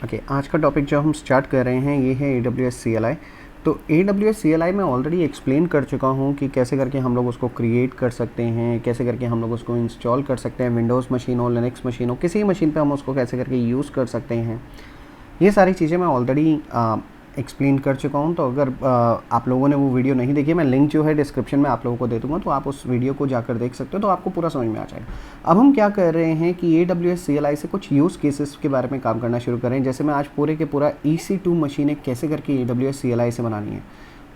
Okay, आज का topic जो हम स्टार्ट कर रहे हैं ये है AWS CLI। तो AWS CLI मैं ऑलरेडी एक्सप्लेन कर चुका हूँ कि कैसे करके हम लोग उसको क्रिएट कर सकते हैं, कैसे करके हम लोग उसको इंस्टॉल कर सकते हैं, विंडोज़ मशीन हो, लिनक्स मशीन हो, किसी मशीन पे हम उसको कैसे करके यूज़ कर सकते हैं। ये सारी चीज़ें मैं ऑलरेडी एक्सप्लेन कर चुका हूँ। तो अगर आप लोगों ने वो वीडियो नहीं देखी, मैं लिंक जो है डिस्क्रिप्शन में आप लोगों को दे दूँगा, तो आप उस वीडियो को जाकर देख सकते हो, तो आपको पूरा समझ में आ जाएगा। अब हम क्या कर रहे हैं कि AWS CLI से कुछ यूज़ केसेस के बारे में काम करना शुरू करें। जैसे मैं आज पूरे के पूरा EC2 मशीनें कैसे करके AWS CLI से बनानी है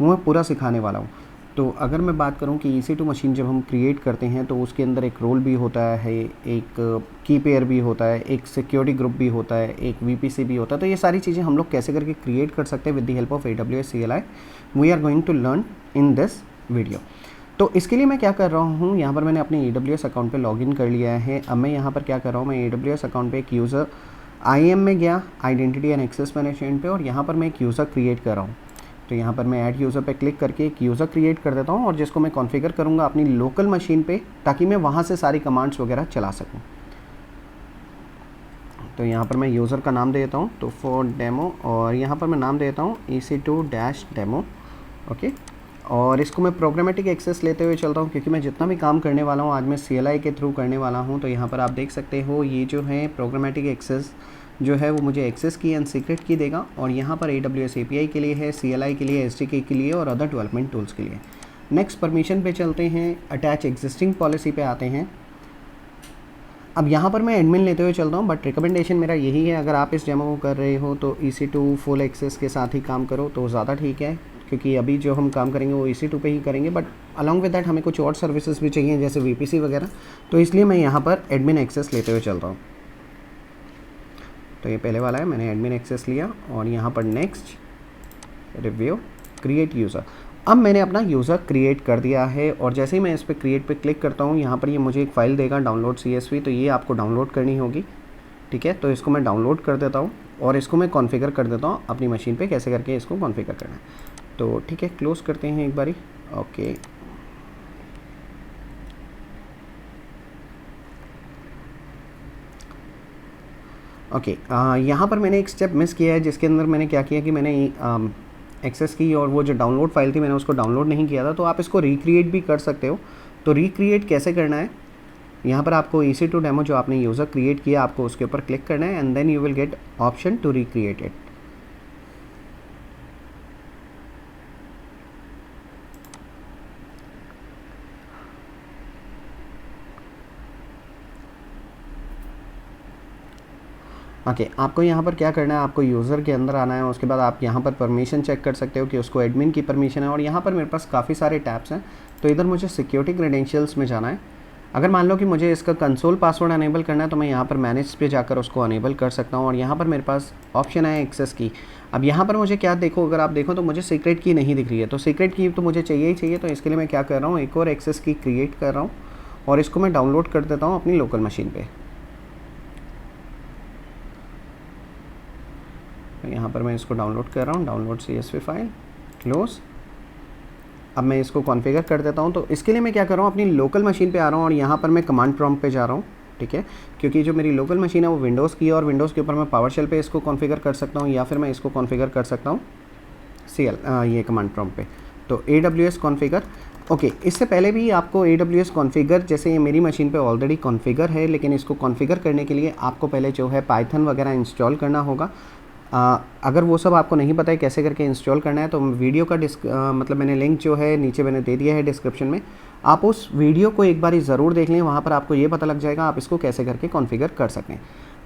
वो मैं पूरा सिखाने वाला हूँ। तो अगर मैं बात करूं कि EC2 मशीन जब हम क्रिएट करते हैं तो उसके अंदर एक रोल भी होता है, एक की पेयर भी होता है, एक सिक्योरिटी ग्रुप भी होता है, एक VPC भी होता है। तो ये सारी चीज़ें हम लोग कैसे करके क्रिएट कर सकते हैं with the help of AWS CLI, we are going to learn in this video. तो इसके लिए मैं क्या कर रहा हूँ, यहाँ पर मैंने अपने AWS अकाउंट पे लॉगिन कर लिया है। अब मैं यहाँ पर क्या कर रहा हूँ, मैं AWS अकाउंट पे एक यूज़र IAM में गया, आइडेंटिटी एंड एक्सेस मैनेजमेंट पे, और यहाँ पर मैं एक यूज़र क्रिएट कर रहा हूँ। तो यहाँ पर मैं ऐड यूज़र पे क्लिक करके एक यूज़र क्रिएट कर देता हूँ और जिसको मैं कॉन्फ़िगर करूँगा अपनी लोकल मशीन पे, ताकि मैं वहाँ से सारी कमांड्स वगैरह चला सकूँ। तो यहाँ पर मैं यूज़र का नाम देता हूँ, तो फॉर डेमो, और यहाँ पर मैं नाम देता हूँ EC2-डेमो। ओके, और इसको मैं प्रोग्रामेटिक एक्सेस लेते हुए चलता हूँ, क्योंकि मैं जितना भी काम करने वाला हूँ आज मैं CLI के थ्रू करने वाला हूँ। तो यहाँ पर आप देख सकते हो ये जो है प्रोग्रामेटिक एक्सेस जो है वो मुझे एक्सेस की एंड सीक्रेट की देगा, और यहाँ पर AWS API के लिए है, CLI के लिए, SDK के लिए और अदर डेवलपमेंट टूल्स के लिए। नेक्स्ट परमिशन पे चलते हैं, अटैच एग्जिस्टिंग पॉलिसी पे आते हैं। अब यहाँ पर मैं एडमिन लेते हुए चलता हूँ, बट रिकमेंडेशन मेरा यही है, अगर आप इस डेमो को कर रहे हो तो EC2 फुल एक्सेस के साथ ही काम करो तो ज़्यादा ठीक है, क्योंकि अभी जो हम काम करेंगे वो EC2 पे ही करेंगे। बट अलॉन्ग विद दैट हमें कुछ और सर्विसेज भी चाहिए, जैसे VPC वगैरह, तो इसलिए मैं यहाँ पर एडमिन एक्सेस लेते हुए चल रहा हूँ। तो ये पहले वाला है, मैंने एडमिन एक्सेस लिया, और यहाँ पर नेक्स्ट, रिव्यू, क्रिएट यूज़र। अब मैंने अपना यूज़र क्रिएट कर दिया है, और जैसे ही मैं इस पर क्रिएट पे क्लिक करता हूँ, यहाँ पर ये मुझे एक फ़ाइल देगा डाउनलोड CSV, तो ये आपको डाउनलोड करनी होगी। ठीक है, तो इसको मैं डाउनलोड कर देता हूँ और इसको मैं कॉन्फ़िगर कर देता हूँ अपनी मशीन पे, कैसे करके इसको कॉन्फ़िगर करना है। तो ठीक है, क्लोज़ करते हैं एक बारी। ओके, ओके, यहाँ पर मैंने एक स्टेप मिस किया है, जिसके अंदर मैंने क्या किया कि मैंने एक्सेस की और वो जो डाउनलोड फाइल थी मैंने उसको डाउनलोड नहीं किया था। तो आप इसको रिक्रिएट भी कर सकते हो। तो रिक्रिएट कैसे करना है, यहाँ पर आपको EC2 डेमो जो आपने यूज़र क्रिएट किया आपको उसके ऊपर क्लिक करना है, and then you will get option to recreate it. Okay, आपको यहाँ पर क्या करना है, आपको यूज़र के अंदर आना है, उसके बाद आप यहाँ पर परमिशन चेक कर सकते हो कि उसको एडमिन की परमिशन है, और यहाँ पर मेरे पास काफ़ी सारे टैब्स हैं। तो इधर मुझे सिक्योरिटी क्रेडेंशियल्स में जाना है। अगर मान लो कि मुझे इसका कंसोल पासवर्ड अनेबल करना है, तो मैं यहाँ पर मैनेज पे जाकर उसको अनेबल कर सकता हूँ, और यहाँ पर मेरे पास ऑप्शन है एक्सेस की। अब यहाँ पर मुझे क्या देखो, अगर आप देखो तो मुझे सीक्रेट की नहीं दिख रही है, तो सीक्रेट की तो मुझे चाहिए ही चाहिए। तो इसके लिए मैं क्या कर रहा हूँ, एक और एक्सेस की क्रिएट कर रहा हूँ और इसको मैं डाउनलोड कर देता हूँ अपनी लोकल मशीन पर। यहाँ पर मैं इसको डाउनलोड कर रहा हूँ, डाउनलोड CSV फाइल, क्लोज। अब मैं इसको कॉन्फ़िगर कर देता हूँ। तो इसके लिए मैं क्या कर रहा हूँ, अपनी लोकल मशीन पे आ रहा हूँ और यहाँ पर मैं कमांड प्रॉम्प्ट पे जा रहा हूँ। ठीक है, क्योंकि जो मेरी लोकल मशीन है वो विंडोज़ की है, और विंडोज़ के ऊपर मैं पावरशेल पे इसको कॉन्फ़िगर कर सकता हूँ, या फिर मैं इसको कॉन्फ़िगर कर सकता हूँ ये कमांड प्रॉम्प्ट पे। तो AWS कॉन्फ़िगर। ओके, इससे पहले भी आपको AWS कॉन्फ़िगर, जैसे ये मेरी मशीन पे ऑलरेडी कॉन्फ़िगर है, लेकिन इसको कॉन्फ़िगर करने के लिए आपको पहले जो है पाइथन वगैरह इंस्टॉल करना होगा। अगर वो सब आपको नहीं पता है कैसे करके इंस्टॉल करना है, तो वीडियो का मतलब मैंने लिंक जो है नीचे मैंने दे दिया है डिस्क्रिप्शन में, आप उस वीडियो को एक बार ज़रूर देख लें, वहाँ पर आपको ये पता लग जाएगा आप इसको कैसे करके कॉन्फ़िगर कर सकें।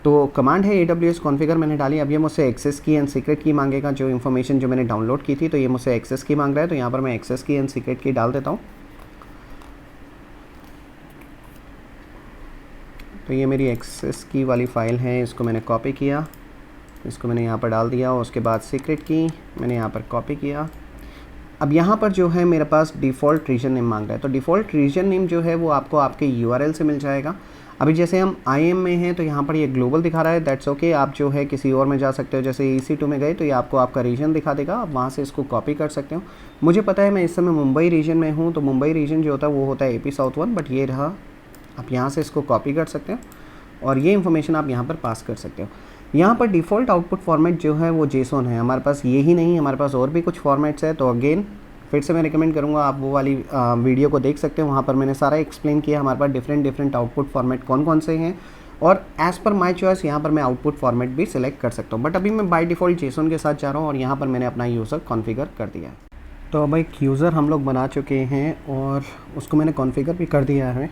तो कमांड है AWS कॉन्फ़िगर, मैंने डाली। अब ये मुझसे एक्सेस की एंड सीक्रेट की मांगेगा, जो इन्फॉर्मेशन जो मैंने डाउनलोड की थी, तो ये मुझसे एक्सेस की मांग रहा है, तो यहाँ पर मैं एक्सेस की एंड सीक्रेट की डाल देता हूँ। तो ये मेरी एक्सेस की वाली फ़ाइल है, इसको मैंने कॉपी किया, इसको मैंने यहाँ पर डाल दिया, और उसके बाद सीक्रेट की मैंने यहाँ पर कॉपी किया। अब यहाँ पर जो है मेरे पास डिफ़ॉल्ट रीजन नेम मांग रहा है, तो डिफ़ॉल्ट रीजन नेम जो है वो आपको आपके URL से मिल जाएगा। अभी जैसे हम IAM में हैं तो यहाँ पर ये ग्लोबल दिखा रहा है, दैट्स ओके। आप जो है किसी और में जा सकते हो, जैसे EC2 में गए तो ये आपको आपका रीजन दिखा देगा, आप वहाँ से इसको कॉपी कर सकते हो। मुझे पता है मैं इस समय मुंबई रीजन में हूँ, तो मुंबई रीजन जो होता है वो होता है AP South 1, बट ये रहा, आप यहाँ से इसको कॉपी कर सकते हो और ये इन्फॉर्मेशन आप यहाँ पर पास कर सकते हो। यहाँ पर डिफ़ॉल्ट आउटपुट फॉर्मेट जो है वो जेसॉन है, हमारे पास ये ही नहीं, हमारे पास और भी कुछ फॉर्मेट्स है। तो अगेन फिर से मैं रिकमेंड करूँगा आप वो वाली वीडियो को देख सकते हैं, वहाँ पर मैंने सारा एक्सप्लेन किया हमारे पास डिफरेंट आउटपुट फॉर्मेट कौन कौन से हैं, और एज़ पर माई चॉइस यहाँ पर मैं आउटपुट फॉर्मेट भी सिलेक्ट कर सकता हूँ। बट अभी मैं बाय डिफ़ॉल्ट जेसॉन के साथ जा रहा हूँ और यहाँ पर मैंने अपना यूज़र कॉन्फ़िगर कर दिया है। तो अब एक यूज़र हम लोग बना चुके हैं और उसको मैंने कॉन्फ़िगर भी कर दिया है।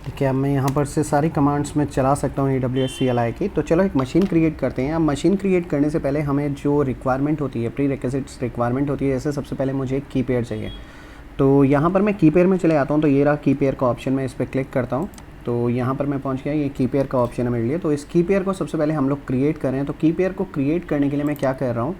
ठीक है, अब मैं यहाँ पर से सारी कमांड्स में चला सकता हूँ AWS CLI की। तो चलो एक मशीन क्रिएट करते हैं। अब मशीन क्रिएट करने से पहले हमें जो रिक्वायरमेंट होती है, प्री रिक्विजिट्स रिक्वायरमेंट होती है, जैसे सबसे पहले मुझे एक की पेयर चाहिए। तो यहाँ पर मैं की पेयर में चले आता हूँ। तो ये रहा की पेयर का ऑप्शन, मैं इस पर क्लिक करता हूँ। तो यहाँ पर मैं पहुँच गया, ये की पेयर का ऑप्शन है मेरे लिए। तो इस की पेयर को सबसे पहले हम लोग क्रिएट करें। तो की पेयर को क्रिएट करने के लिए मैं क्या कर रहा हूँ,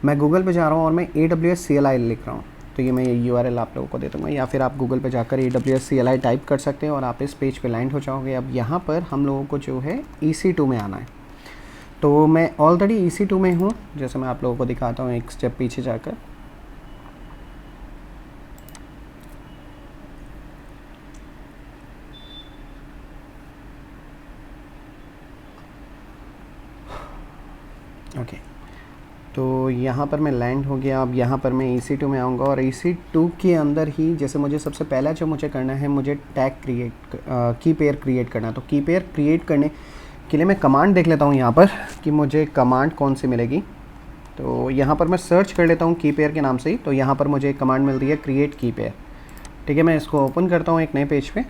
मैं गूगल पे जा रहा हूँ और मैं AWS CLI लिख रहा हूँ। तो ये मैं URL आप लोगों को दे दूँगा, या फिर आप गूगल पे जाकर AWS CLI टाइप कर सकते हैं और आप इस पेज पे लैंड हो जाओगे। अब यहाँ पर हम लोगों को जो है EC2 में आना है। तो मैं ऑलरेडी EC2 में हूँ, जैसे मैं आप लोगों को दिखाता हूँ एक स्टेप पीछे जाकर। ओके, तो यहाँ पर मैं लैंड हो गया। अब यहाँ पर मैं EC2 में आऊँगा और EC2 के अंदर ही जैसे मुझे सबसे पहला जो मुझे करना है, मुझे टैग क्रिएट की पेयर क्रिएट करना है। तो की पेयर क्रिएट करने के लिए मैं कमांड देख लेता हूँ यहाँ पर कि मुझे कमांड कौन सी मिलेगी। तो यहाँ पर मैं सर्च कर लेता हूँ की पेयर के नाम से ही। तो यहाँ पर मुझे एक कमांड मिल रही है क्रिएट की पेयर। ठीक है, मैं इसको ओपन करता हूँ एक नए पेज पे।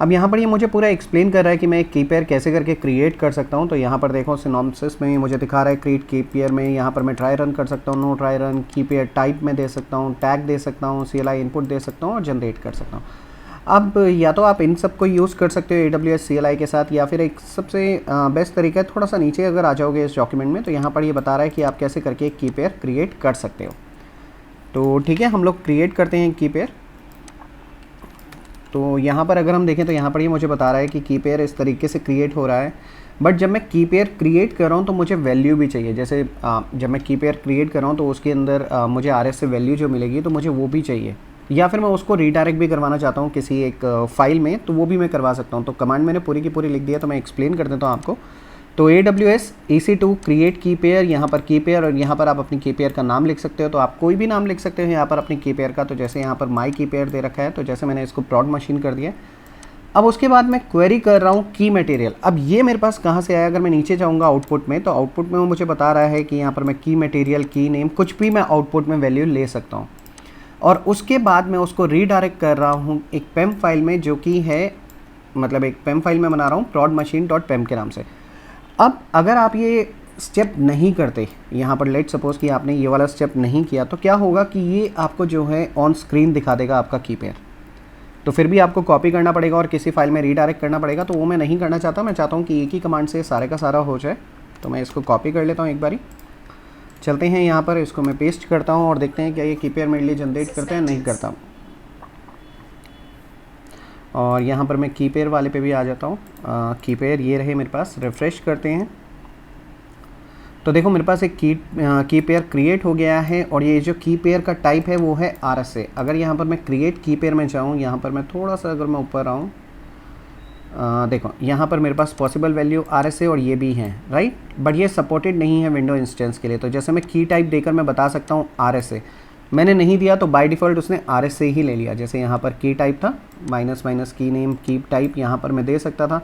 अब यहाँ पर ये मुझे पूरा एक्सप्लेन कर रहा है कि मैं एक की पेयर कैसे करके क्रिएट कर सकता हूँ। तो यहाँ पर देखो सिनॉप्सिस में मुझे दिखा रहा है क्रिएट की पेयर में। यहाँ पर मैं ट्राई रन कर सकता हूँ, नो ट्राई रन, की पेयर टाइप में दे सकता हूँ, टैग दे सकता हूँ, CLI इनपुट दे सकता हूँ और जनरेट कर सकता हूँ। अब या तो आप इन सब को यूज़ कर सकते हो AWS CLI के साथ, या फिर एक सबसे बेस्ट तरीका है, थोड़ा सा नीचे अगर आ जाओगे इस डॉक्यूमेंट में, तो यहाँ पर ये बता रहा है कि आप कैसे करके एक की पेयर क्रिएट कर सकते हो। तो ठीक है, हम लोग क्रिएट करते हैं की पेयर। तो यहाँ पर अगर हम देखें तो यहाँ पर ये मुझे बता रहा है कि की पेयर इस तरीके से क्रिएट हो रहा है। बट जब मैं की पेयर क्रिएट कर रहा हूँ तो मुझे वैल्यू भी चाहिए। जैसे जब मैं की पेयर क्रिएट कर रहा हूँ तो उसके अंदर मुझे RS से वैल्यू जो मिलेगी तो मुझे वो भी चाहिए, या फिर मैं उसको रीडायरेक्ट भी करवाना चाहता हूँ किसी एक फाइल में, तो वो भी मैं करवा सकता हूँ। तो कमांड मैंने पूरी की पूरी लिख दिया, तो मैं एक्सप्लेन कर देता हूँ आपको। तो AWS EC2 क्रिएट की पेयर, यहाँ पर की पेयर, और यहाँ पर आप अपनी की पेयर का नाम लिख सकते हो। तो आप कोई भी नाम लिख सकते हो यहाँ पर अपनी की पेयर का। तो जैसे यहाँ पर माई की पेयर दे रखा है, तो जैसे मैंने इसको प्रॉड मशीन कर दिया। अब उसके बाद मैं क्वेरी कर रहा हूँ की मटेरियल। अब ये मेरे पास कहाँ से आया, अगर मैं नीचे जाऊँगा आउटपुट में, तो आउटपुट में वो मुझे बता रहा है कि यहाँ पर मैं की मटेरियल, की नेम, कुछ भी मैं आउटपुट में वैल्यू ले सकता हूँ। और उसके बाद मैं उसको रीडायरेक्ट कर रहा हूँ एक पेम फाइल में, जो कि है, मतलब एक पेम फाइल में बना रहा हूँ prodmachine.pem के नाम से। अब अगर आप ये स्टेप नहीं करते, यहाँ पर लेट सपोज कि आपने ये वाला स्टेप नहीं किया, तो क्या होगा कि ये आपको जो है ऑन स्क्रीन दिखा देगा आपका की पेयर। तो फिर भी आपको कॉपी करना पड़ेगा और किसी फाइल में रीडायरेक्ट करना पड़ेगा। तो वो मैं नहीं करना चाहता, मैं चाहता हूँ कि एक ही कमांड से सारे का सारा हो जाए। तो मैं इसको कॉपी कर लेता हूँ एक बारी। चलते हैं यहाँ पर, इसको मैं पेस्ट करता हूँ और देखते हैं क्या ये की पेयर मेरे लिए जनरेट करता है, नहीं करता। और यहाँ पर मैं की पेयर वाले पे भी आ जाता हूँ। की पेयर ये रहे मेरे पास, रिफ़्रेश करते हैं। तो देखो मेरे पास एक की पेयर क्रिएट हो गया है, और ये जो की पेयर का टाइप है वो है RSA। अगर यहाँ पर मैं क्रिएट की पेयर में जाऊँ, यहाँ पर मैं थोड़ा सा अगर मैं ऊपर आऊँ, देखो यहाँ पर मेरे पास पॉसिबल वैल्यू RSA और ये भी हैं, राइट। बट ये सपोर्टेड नहीं है विंडो इंस्टेंस के लिए। तो जैसे मैं की टाइप देकर मैं बता सकता हूँ RSA, मैंने नहीं दिया तो बाय डिफ़ॉल्ट उसने RSA ही ले लिया। जैसे यहाँ पर की टाइप था, माइनस माइनस की नेम की टाइप यहाँ पर मैं दे सकता था।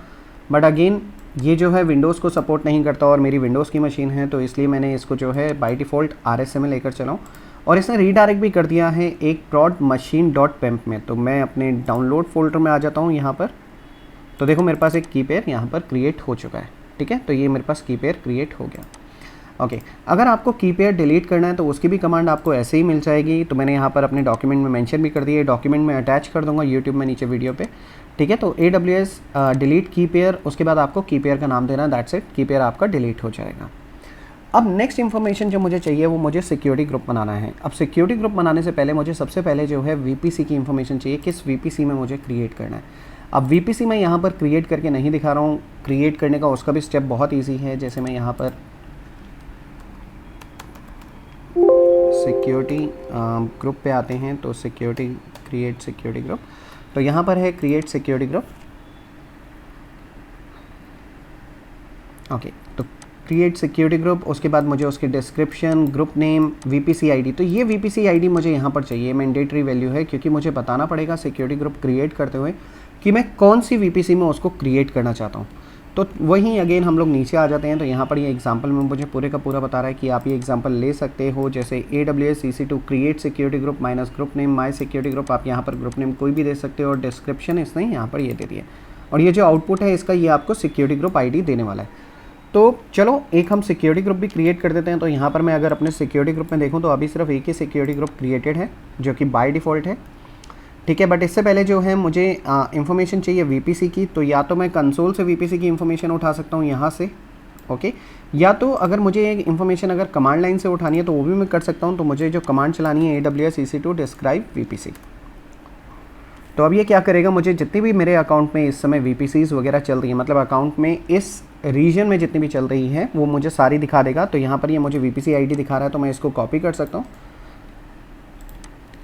बट अगेन ये जो है विंडोज़ को सपोर्ट नहीं करता और मेरी विंडोज़ की मशीन है, तो इसलिए मैंने इसको जो है बाय डिफ़ॉल्ट RSA में लेकर चलाऊँ। और इसने रीडायरेक्ट भी कर दिया है एक prodmachine.pem में। तो मैं अपने डाउनलोड फोल्डर में आ जाता हूँ यहाँ पर। तो देखो मेरे पास एक की पेयर यहाँ पर क्रिएट हो चुका है। ठीक है, तो ये मेरे पास की पेयर क्रिएट हो गया। ओके, अगर आपको की पेयर डिलीट करना है तो उसकी भी कमांड आपको ऐसे ही मिल जाएगी। तो मैंने यहाँ पर अपने डॉक्यूमेंट में मेंशन भी कर दिया है, डॉक्यूमेंट में अटैच कर दूंगा यूट्यूब में नीचे वीडियो पे। ठीक है, तो AWS डिलीट की पेयर, उसके बाद आपको की पेयर का नाम देना है, दैट्स इट, की पेयर आपका डिलीट हो जाएगा। अब नेक्स्ट इन्फॉर्मेशन जो मुझे चाहिए वो मुझे सिक्योरिटी ग्रुप बनाना है। अब सिक्योरिटी ग्रुप बनाने से पहले मुझे सबसे पहले जो है VPC की इन्फॉर्मेशन चाहिए, किस VPC में मुझे क्रिएट करना है। अब VPC मैं यहाँ पर क्रिएट करके नहीं दिखा रहा हूँ, क्रिएट करने का उसका भी स्टेप बहुत ईजी है। जैसे मैं यहाँ पर सिक्योरिटी ग्रुप पे आते हैं, तो सिक्योरिटी, क्रिएट सिक्योरिटी ग्रुप, तो यहाँ पर है क्रिएट सिक्योरिटी ग्रुप। ओके, तो क्रिएट सिक्योरिटी ग्रुप, उसके बाद मुझे उसके description, group name, VPC ID. तो ये वीपीसी आईडी मुझे यहाँ पर चाहिए, मैंडेटरी वैल्यू है, क्योंकि मुझे बताना पड़ेगा सिक्योरिटी ग्रुप क्रिएट करते हुए कि मैं कौन सी वीपीसी में उसको क्रिएट करना चाहता हूँ। तो वहीं अगेन हम लोग नीचे आ जाते हैं। तो यहाँ पर ये एग्जांपल में मुझे पूरे का पूरा बता रहा है कि आप ये एग्जांपल ले सकते हो, जैसे AWS EC2 create security group minus group name my security group. आप यहाँ पर ग्रुप नेम कोई भी दे सकते हो और डिस्क्रिप्शन इसने यहाँ पर ये दे दिया, और ये जो आउटपुट है इसका ये आपको सिक्योरिटी ग्रुप ID देने वाला है। तो चलो एक हम सिक्योरिटी ग्रुप भी क्रिएट कर देते हैं। तो यहाँ पर मैं अगर अपने सिक्योरिटी ग्रुप में देखूँ तो अभी सिर्फ एक ही सिक्योरिटी ग्रुप क्रिएटेड है जो कि बाय डिफ़ॉल्ट है, ठीक है। बट इससे पहले जो है मुझे इन्फॉर्मेशन चाहिए वीपीसी की। तो या तो मैं कंसोल से वीपीसी की इन्फॉर्मेशन उठा सकता हूँ यहाँ से, ओके, या तो अगर मुझे इन्फॉर्मेशन अगर कमांड लाइन से उठानी है तो वो भी मैं कर सकता हूँ। तो मुझे जो कमांड चलानी है AWS EC2 डिस्क्राइब वीपीसी। तो अब ये क्या करेगा, मुझे जितनी भी मेरे अकाउंट में इस समय वीपीसीज वगैरह चल रही है, मतलब अकाउंट में इस रीजन में जितनी भी चल रही है वो मुझे सारी दिखा देगा। तो यहाँ पर ये मुझे वीपीसी आईडी दिखा रहा है, तो मैं इसको कॉपी कर सकता हूँ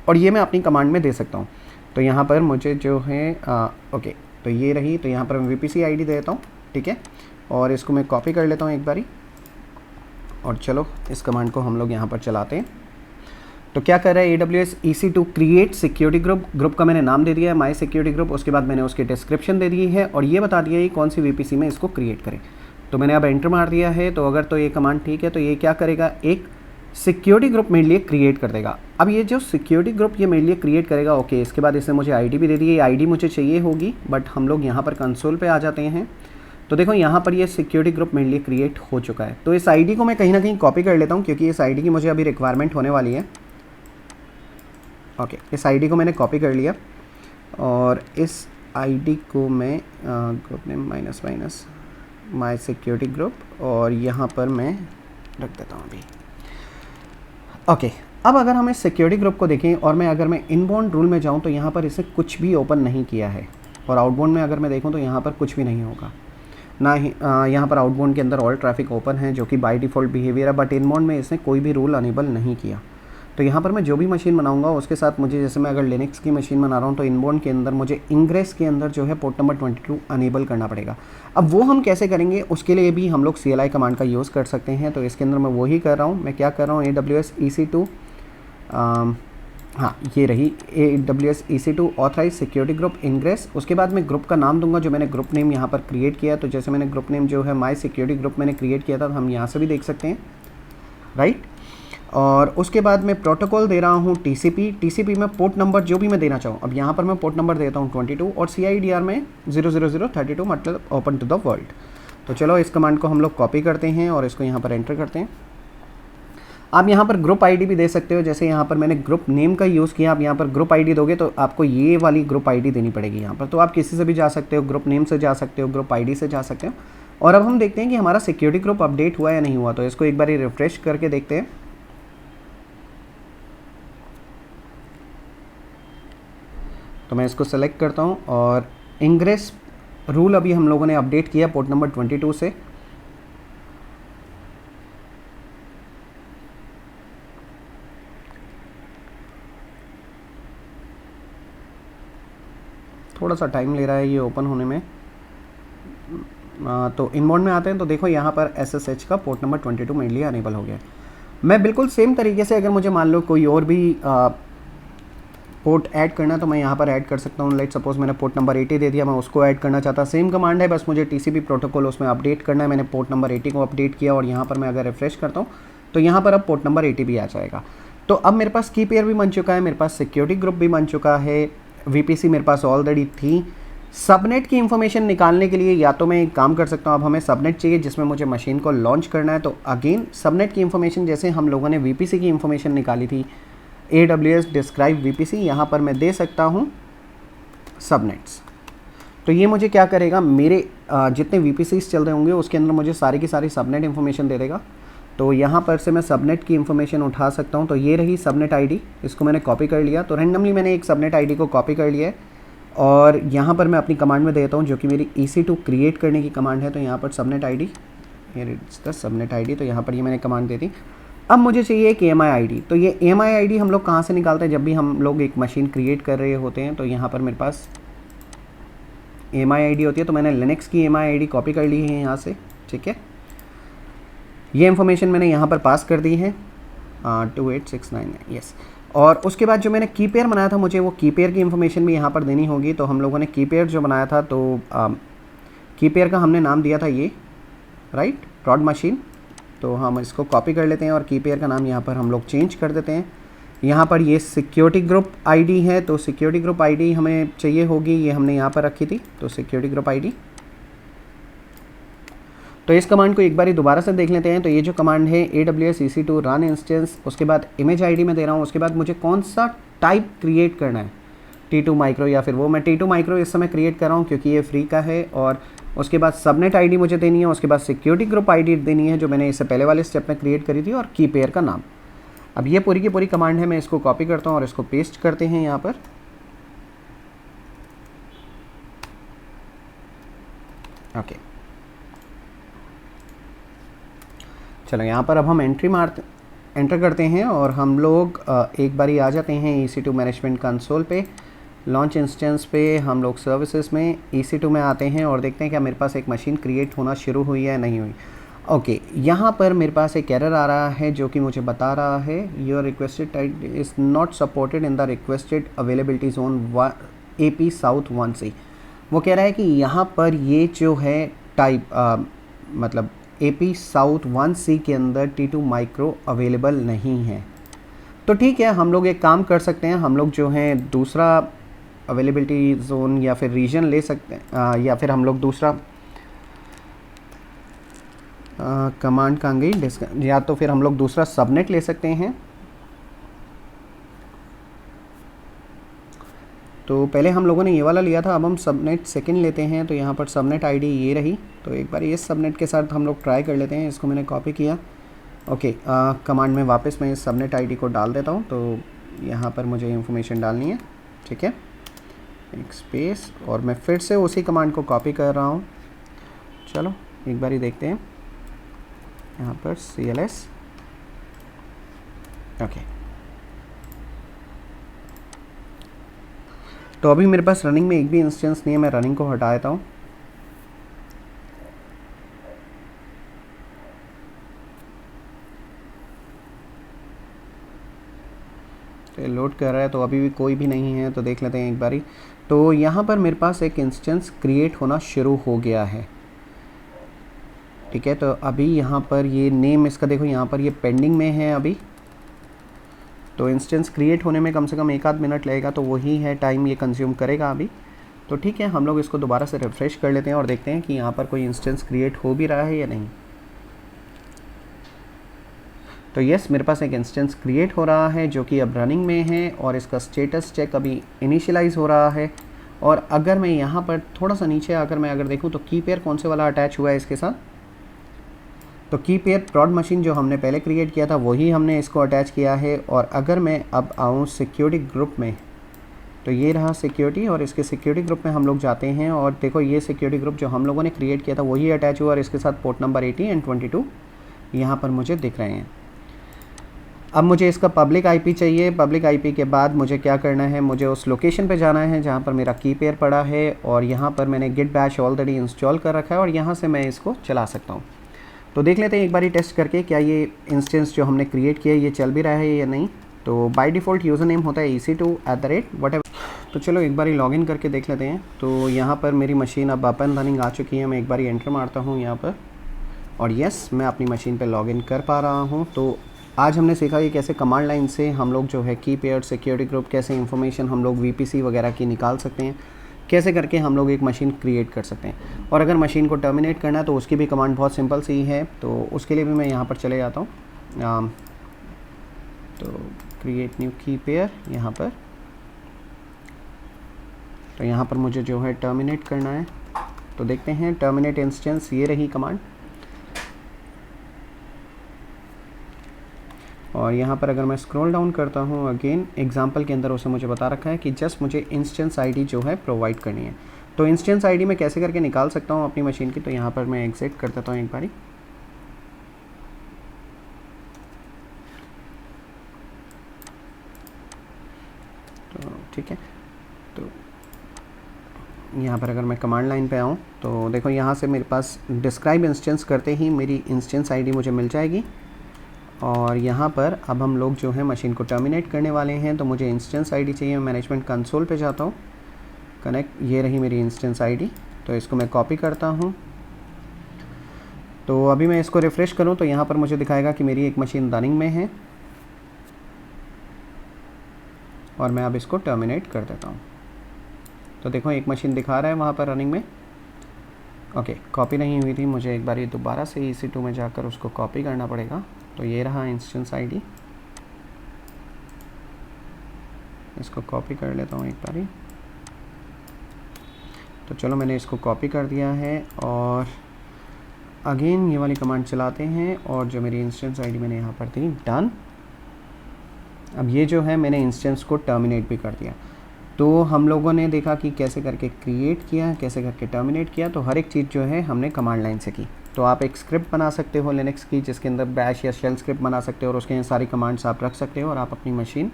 और ये मैं अपनी कमांड में दे सकता हूँ। तो यहाँ पर मुझे जो है ओके, तो ये रही। तो यहाँ पर मैं वीपीसी आईडी दे देता हूँ, ठीक है, और इसको मैं कॉपी कर लेता हूँ एक बारी। और चलो इस कमांड को हम लोग यहाँ पर चलाते हैं। तो क्या कर रहा है AWS EC2 create security group. Group का मैंने नाम दे दिया है माई सिक्योरिटी ग्रुप, उसके बाद मैंने उसकी डिस्क्रिप्शन दे दी है और ये बता दिया है कौन सी वीपीसी में इसको क्रिएट करें। तो मैंने अब एंटर मार दिया है। तो अगर तो ये कमांड ठीक है तो ये क्या करेगा, एक सिक्योरिटी ग्रुप मेरे लिए क्रिएट कर देगा। अब ये जो सिक्योरिटी ग्रुप ये मेरे लिए क्रिएट करेगा, ओके, इसके बाद इसने मुझे आईडी भी दे दी है। आईडी मुझे चाहिए होगी, बट हम लोग यहाँ पर कंसोल पे आ जाते हैं। तो देखो यहाँ पर ये सिक्योरिटी ग्रुप मेरे लिए क्रिएट हो चुका है। तो इस आईडी को मैं कहीं ना कहीं कॉपी कर लेता हूँ, क्योंकि इस आईडी की मुझे अभी रिक्वायरमेंट होने वाली है। ओके, इस आईडी को मैंने कॉपी कर लिया और इस आईडी को मैं ग्रुप नेम माइनस माइनस माई सिक्योरिटी ग्रुप और यहाँ पर मैं रख देता हूँ अभी। ओके, अब अगर हम इस सिक्योरिटी ग्रुप को देखें और अगर मैं इनबाउंड रूल में जाऊँ तो यहाँ पर इसे कुछ भी ओपन नहीं किया है, और आउटबाउंड में अगर मैं देखूँ तो यहाँ पर कुछ भी नहीं होगा ना ही। यहाँ पर आउटबाउंड के अंदर ऑल ट्रैफिक ओपन है जो कि बाय डिफ़ॉल्ट बिहेवियर है, बट इनबाउंड में इसने कोई भी रूल अनेबल नहीं किया। तो यहाँ पर मैं जो भी मशीन बनाऊंगा उसके साथ मुझे, जैसे मैं अगर लिनक्स की मशीन बना रहा हूँ तो इनबाउंड के अंदर मुझे इंग्रेस के अंदर जो है पोर्ट नंबर 22 अनेबल करना पड़ेगा। अब वो हम कैसे करेंगे, उसके लिए भी हम लोग CLI कमांड का यूज़ कर सकते हैं। तो इसके अंदर मैं वही कर रहा हूँ। मैं क्या कर रहा हूँ, AWS EC2 हाँ ये रही AWS EC2 authorize security group ingress. उसके बाद मैं ग्रुप का नाम दूंगा जो मैंने ग्रुप नेम यहाँ पर क्रिएट किया। तो जैसे मैंने ग्रुप नेम जो है माई सिक्योरिटी ग्रुप मैंने क्रिएट किया था, तो हम यहाँ से भी देख सकते हैं, राइट। और उसके बाद मैं प्रोटोकॉल दे रहा हूँ TCP में पोर्ट नंबर जो भी मैं देना चाहूँ। अब यहाँ पर मैं पोर्ट नंबर देता हूँ 22 और CIDR में 00032 मतलब ओपन टू द वर्ल्ड। तो चलो इस कमांड को हम लोग कॉपी करते हैं और इसको यहाँ पर एंटर करते हैं। आप यहाँ पर ग्रुप आईडी भी दे सकते हो, जैसे यहाँ पर मैंने ग्रुप नेम का यूज़ किया। आप यहाँ पर ग्रुप आईडी दोगे तो आपको ये वाली ग्रुप आईडी देनी पड़ेगी यहाँ पर। तो आप किसी से भी जा सकते हो, ग्रुप नेम से जा सकते हो, ग्रुप आईडी से जा सकते हो। और अब हम देखते हैं कि हमारा सिक्योरिटी ग्रुप अपडेट हुआ या नहीं हुआ। तो इसको एक बार रिफ्रेश करके देखते हैं। तो मैं इसको सेलेक्ट करता हूँ और इंग्रेस रूल अभी हम लोगों ने अपडेट किया पोर्ट नंबर 22 से। थोड़ा सा टाइम ले रहा है ये ओपन होने में। तो इनबाउंड में आते हैं तो देखो यहाँ पर SSH का पोर्ट नंबर 22 मेरे लिए अनेबल हो गया। मैं बिल्कुल सेम तरीके से अगर मुझे मान लो कोई और भी पोर्ट ऐड करना है तो मैं यहाँ पर ऐड कर सकता हूँ। लेट सपोज मैंने पोर्ट नंबर 80 दे दिया, मैं उसको ऐड करना चाहता। सेम कमांड है, बस मुझे TCP प्रोटोकॉल उसमें अपडेट करना है। मैंने पोर्ट नंबर 80 को अपडेट किया और यहाँ पर मैं अगर रिफ्रेश करता हूँ तो यहाँ पर अब पोर्ट नंबर 80 भी आ जाएगा। तो अब मेरे पास की पेयर भी बन चुका है, मेरे पास सिक्योरिटी ग्रुप भी बन चुका है, VPC मेरे पास ऑलरेडी थी। सबनेट की इन्फॉर्मेशन निकालने के लिए या तो मैं एक काम कर सकता हूँ, अब हमें सबनेट चाहिए जिसमें मुझे मशीन को लॉन्च करना है। तो अगेन सबनेट की इन्फॉर्मेशन जैसे हम लोगों ने VPC की इन्फॉर्मेशन निकाली थी, AWS डिस्क्राइब VPC, यहाँ पर मैं दे सकता हूँ सबनेट्स। तो ये मुझे क्या करेगा, मेरे जितने VPCs चल रहे होंगे उसके अंदर मुझे सारी की सारी सबनेट इन्फॉर्मेशन दे देगा। तो यहाँ पर से मैं सबनेट की इन्फॉर्मेशन उठा सकता हूँ। तो ये रही सबनेट आईडी, इसको मैंने कॉपी कर लिया। तो रैंडमली मैंने एक सबनेट आईडी को कॉपी कर लिया है और यहाँ पर मैं अपनी कमांड में देता हूँ जो कि मेरी EC2 क्रिएट करने की कमांड है। तो यहाँ पर subnet ID, the subnet ID, तो यहाँ पर ये मैंने कमांड दे दी। अब मुझे चाहिए एक AMI ID। तो ये AMI ID हम लोग कहाँ से निकालते हैं, जब भी हम लोग एक मशीन क्रिएट कर रहे होते हैं तो यहाँ पर मेरे पास AMI ID होती है। तो मैंने लिनक्स की AMI ID कॉपी कर ली है यहाँ से, ठीक है। ये इन्फॉर्मेशन मैंने यहाँ पर पास कर दी है 2869 यस। और उसके बाद जो मैंने की पेयर बनाया था, मुझे वो की पेयर की इन्फॉर्मेशन भी यहाँ पर देनी होगी। तो हम लोगों ने की पेयर जो बनाया था, तो की पेयर का हमने नाम दिया था ये, राइट, प्रॉड मशीन। तो हम इसको कॉपी कर लेते हैं और की पेयर का नाम यहाँ पर हम लोग चेंज कर देते हैं। यहाँ पर ये सिक्योरिटी ग्रुप आईडी है, तो सिक्योरिटी ग्रुप आईडी हमें चाहिए होगी, ये हमने यहाँ पर रखी थी, तो सिक्योरिटी ग्रुप आईडी। तो इस कमांड को एक बार दोबारा से देख लेते हैं। तो ये जो कमांड है AWS EC2 रन इंस्टेंस, उसके बाद इमेज आईडी में दे रहा हूँ, उसके बाद मुझे कौन सा टाइप क्रिएट करना है, T2 माइक्रो या फिर वो, मैं T2 माइक्रो इस समय क्रिएट कर रहा हूँ क्योंकि ये फ्री का है। और उसके बाद सबनेट आईडी मुझे देनी है, उसके बाद सिक्योरिटी ग्रुप आईडी देनी है जो मैंने इससे पहले वाले स्टेप में क्रिएट करी थी, और की पेयर का नाम। अब ये पूरी की पूरी कमांड है, मैं इसको कॉपी करता हूँ और इसको पेस्ट करते हैं यहाँ पर। ओके, चलो यहाँ पर अब हम एंटर करते हैं और हम लोग एक बारी आ जाते हैं EC2 मैनेजमेंट कंसोल पे, लॉन्च इंस्टेंस पे, हम लोग सर्विसेज में EC2 में आते हैं और देखते हैं क्या मेरे पास एक मशीन क्रिएट होना शुरू हुई है नहीं हुई। ओके, यहाँ पर मेरे पास एक एरर आ रहा है जो कि मुझे बता रहा है your requested type is not supported in the requested availability zone AP south 1C। वो कह रहा है कि यहाँ पर ये जो है टाइप मतलब AP साउथ 1C के अंदर T2 माइक्रो अवेलेबल नहीं है। तो ठीक है, हम लोग एक काम कर सकते हैं, हम लोग जो है दूसरा अवेलेबिलिटी जोन या फिर रीजन ले सकते हैं, या फिर हम लोग दूसरा कमांड कहाँ गई, या तो फिर हम लोग दूसरा सबनेट ले सकते हैं। तो पहले हम लोगों ने ये वाला लिया था, अब हम सबनेट सेकंड लेते हैं। तो यहाँ पर सबनेट आईडी ये रही, तो एक बार इस सबनेट के साथ हम लोग ट्राई कर लेते हैं। इसको मैंने कॉपी किया, ओके, कमांड में वापस मैं इस सबनेट आईडी को डाल देता हूँ। तो यहाँ पर मुझे इन्फॉर्मेशन डालनी है, ठीक है, एक स्पेस, और मैं फिर से उसी कमांड को कॉपी कर रहा हूँ। चलो एक बार ही देखते हैं, यहाँ पर CLS, ओके। तो अभी मेरे पास रनिंग में एक भी इंस्टेंस नहीं है, मैं रनिंग को हटा देता हूँ। तो लोड कर रहा है, तो अभी भी कोई भी नहीं है, तो देख लेते हैं एक बारी। तो यहाँ पर मेरे पास एक इंस्टेंस क्रिएट होना शुरू हो गया है, ठीक है। तो अभी यहाँ पर ये नेम इसका देखो, यहाँ पर ये पेंडिंग में है अभी। तो इंस्टेंस क्रिएट होने में कम से कम 1 आध मिनट लगेगा, तो वही है टाइम ये कंज्यूम करेगा अभी। तो ठीक है, हम लोग इसको दोबारा से रिफ़्रेश कर लेते हैं और देखते हैं कि यहाँ पर कोई इंस्टेंस क्रिएट हो भी रहा है या नहीं। तो यस, मेरे पास एक इंस्टेंस क्रिएट हो रहा है जो कि अब रनिंग में है, और इसका स्टेटस चेक अभी इनिशियलाइज़ हो रहा है। और अगर मैं यहाँ पर थोड़ा सा नीचे आकर मैं अगर देखूँ तो की पेयर कौन से वाला अटैच हुआ है इसके साथ, तो की पेयर प्रॉड मशीन जो हमने पहले क्रिएट किया था वही हमने इसको अटैच किया है। और अगर मैं अब आऊँ सिक्योरिटी ग्रुप में, तो ये रहा सिक्योरिटी, और इसके सिक्योरिटी ग्रुप में हम लोग जाते हैं और देखो ये सिक्योरिटी ग्रुप जो हम लोगों ने क्रिएट किया था वही अटैच हुआ, और इसके साथ पोर्ट नंबर 80 एंड 22 यहाँ पर मुझे दिख रहे हैं। अब मुझे इसका पब्लिक IP चाहिए। पब्लिक IP के बाद मुझे क्या करना है, मुझे उस लोकेशन पे जाना है जहाँ पर मेरा की पेयर पड़ा है, और यहाँ पर मैंने गिट बैश ऑलरेडी इंस्टॉल कर रखा है, और यहाँ से मैं इसको चला सकता हूँ। तो देख लेते हैं एक बारी टेस्ट करके क्या ये इंस्टेंस जो हमने क्रिएट किया है ये चल भी रहा है या नहीं। तो बाय डिफ़ॉल्ट यूज़र नेम होता है EC2@whatever। तो चलो एक बारी लॉगिन करके देख लेते हैं। तो यहाँ पर मेरी मशीन अब अप एंड रनिंग आ चुकी है। मैं एक बारी एंटर मारता हूँ यहाँ पर, और यस, मैं अपनी मशीन पे लॉगिन कर पा रहा हूँ। तो आज हमने सीखा कि कैसे कमांड लाइन से हम लोग जो है की पेयर, सिक्योरिटी ग्रुप, कैसे इंफॉर्मेशन हम लोग VPC वगैरह की निकाल सकते हैं, कैसे करके हम लोग एक मशीन क्रिएट कर सकते हैं। और अगर मशीन को टर्मिनेट करना है तो उसकी भी कमांड बहुत सिंपल सी है। तो उसके लिए भी मैं यहाँ पर चले जाता हूँ, तो क्रिएट न्यू की पेयर यहाँ पर। तो यहाँ पर मुझे जो है टर्मिनेट करना है, तो देखते हैं टर्मिनेट इंस्टेंस, ये रही कमांड। और यहाँ पर अगर मैं स्क्रॉल डाउन करता हूँ अगेन एग्जांपल के अंदर, उसे मुझे बता रखा है कि जस्ट मुझे इंस्टेंस आईडी जो है प्रोवाइड करनी है। तो इंस्टेंस आईडी मैं कैसे करके निकाल सकता हूँ अपनी मशीन की, तो यहाँ पर मैं एग्जिट कर देता हूँ एक बारी। तो ठीक है, तो यहाँ पर अगर मैं कमांड लाइन पे आऊँ तो देखो यहाँ से मेरे पास डिस्क्राइब इंस्टेंस करते ही मेरी इंस्टेंस आईडी मुझे मिल जाएगी। और यहाँ पर अब हम लोग जो है मशीन को टर्मिनेट करने वाले हैं, तो मुझे इंस्टेंस आईडी चाहिए। मैं मैनेजमेंट कंसोल पे जाता हूँ, कनेक्ट, ये रही मेरी इंस्टेंस आईडी। तो इसको मैं कॉपी करता हूँ। तो अभी मैं इसको रिफ़्रेश करूँ तो यहाँ पर मुझे दिखाएगा कि मेरी एक मशीन रनिंग में है, और मैं अब इसको टर्मिनेट कर देता हूँ। तो देखो एक मशीन दिखा रहा है वहाँ पर रनिंग में। ओके, कॉपी नहीं हुई थी, मुझे एक बार ये दोबारा से EC2 में जाकर उसको कॉपी करना पड़ेगा। तो ये रहा इंस्टेंस आईडी, इसको कॉपी कर लेता हूँ एक बार ही। तो चलो मैंने इसको कॉपी कर दिया है, और अगेन ये वाली कमांड चलाते हैं, और जो मेरी इंस्टेंस आईडी मैंने यहाँ पर दी, डन। अब ये जो है मैंने इंस्टेंस को टर्मिनेट भी कर दिया। तो हम लोगों ने देखा कि कैसे करके क्रिएट किया, कैसे करके टर्मिनेट किया। तो हर एक चीज़ जो है हमने कमांड लाइन से की। तो आप एक स्क्रिप्ट बना सकते हो लिनक्स की, जिसके अंदर बैश या शेल स्क्रिप्ट बना सकते हो, और उसके सारी कमांड्स आप रख सकते हो, और आप अपनी मशीन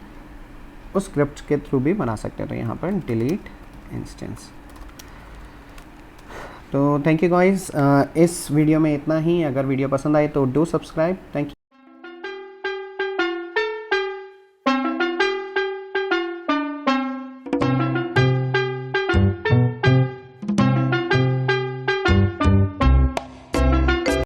उस स्क्रिप्ट के थ्रू भी बना सकते हो। तो यहाँ पर डिलीट इंस्टेंस। तो थैंक यू गाइस, इस वीडियो में इतना ही। अगर वीडियो पसंद आए तो डू सब्सक्राइब। Thank you.